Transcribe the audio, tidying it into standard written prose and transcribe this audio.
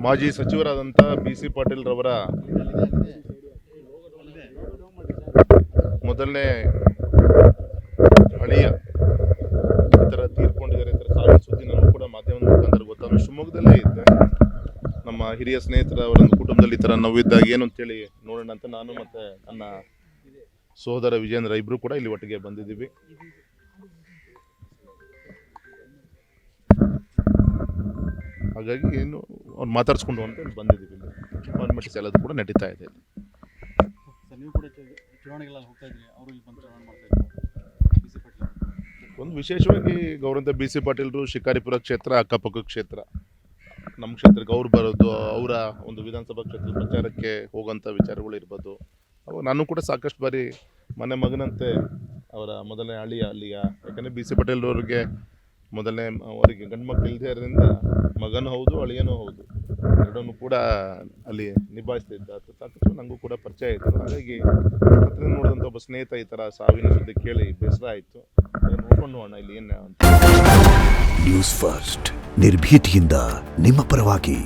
ಮಾಜಿ ಸಚಿವರಾದಂಥ BC ಪಾಟೀಲ್ ರವರ ಮೊದಲನೇ ಅಳಿಯ ಈ ಥರ ತೀರ್ಕೊಂಡಿದ್ದಾರೆ. ಈ ಥರ ಸಾವಿನ ಸುದ್ದಿ ನನಗೂ ಕೂಡ ಮಾಧ್ಯಮದ ಮುಖಾಂತರ ಗೊತ್ತಾಗ ಶಿವಮೊಗ್ಗದಲ್ಲೇ ಇದ್ದೆ. ನಮ್ಮ ಹಿರಿಯ ಸ್ನೇಹಿತರ ಅವರೊಂದು ಕುಟುಂಬದಲ್ಲಿ ಈ ಥರ ನೋವಿದ್ದಾಗ ಏನು ಅಂತೇಳಿ ನೋಡೋಣ ಅಂತ ನಾನು ಮತ್ತು ನನ್ನ ಸಹೋದರ ವಿಜೇಂದ್ರ ಇಬ್ಬರು ಕೂಡ ಇಲ್ಲಿ ಒಟ್ಟಿಗೆ ಬಂದಿದ್ದೀವಿ. ಹಾಗಾಗಿ ಏನು ಅವ್ರು ಮಾತಾಡ್ಸ್ಕೊಂಡು ಅಂತ ಬಂದಿದ್ದೀವಿ. ಇಲ್ಲಿ ಫಾರ್ಮಾಲಿಟೀಸ್ ಎಲ್ಲದು ಕೂಡ ನಡೀತಾ ಇದೆ. ಒಂದು ವಿಶೇಷವಾಗಿ ಗೌರಂತ BC ಪಾಟೀಲ್ರು ಶಿಕಾರಿಪುರ ಕ್ಷೇತ್ರ, ಅಕ್ಕಪಕ್ಕ ಕ್ಷೇತ್ರ, ನಮ್ಮ ಕ್ಷೇತ್ರಕ್ಕೆ ಅವ್ರು ಬರೋದು, ಅವರ ಒಂದು ವಿಧಾನಸಭಾ ಕ್ಷೇತ್ರ ಪ್ರಚಾರಕ್ಕೆ ಹೋಗೋಂಥ ವಿಚಾರಗಳು ಇರ್ಬೋದು. ಅವಾಗ ನಾನು ಕೂಡ ಸಾಕಷ್ಟು ಬಾರಿ ಮನೆ ಮಗನಂತೆ ಅವರ ಮೊದಲನೇ ಅಳಿಯ ಯಾಕಂದರೆ BC ಪಾಟೀಲ್ ಅವ್ರಿಗೆ ಮೊದಲನೇ ಅವರಿಗೆ ಗಂಡು ಮಕ್ಕಳು ಇಲ್ಲದೆ ಇರೋದ್ರಿಂದ ಮಗನೂ ಹೌದು ಅಳಿಯನೂ ಹೌದು, ಎರಡನ್ನೂ ಕೂಡ ಅಲ್ಲಿ ನಿಭಾಯಿಸ್ತಿದ್ದ. ಸಾಕಷ್ಟು ನನಗೂ ಕೂಡ ಪರಿಚಯ ಇತ್ತು. ಹಾಗಾಗಿ ಹತ್ತಿರ ನೋಡಿದಂಥ ಒಬ್ಬ ಸ್ನೇಹಿತ ಈ ಥರ ಸಾವಿನ ಸುದ್ದಿ ಕೇಳಿ ಬೇಸರ ಆಯಿತು. ನೋಡ್ಕೊಂಡು ಹೋಗೋಣ ಇಲ್ಲಿ ಏನು ಅಂತ. ನ್ಯೂಸ್ ಫಸ್ಟ್ ನಿರ್ಭೀತಿಯಿಂದ ನಿಮ್ಮ ಪರವಾಗಿ.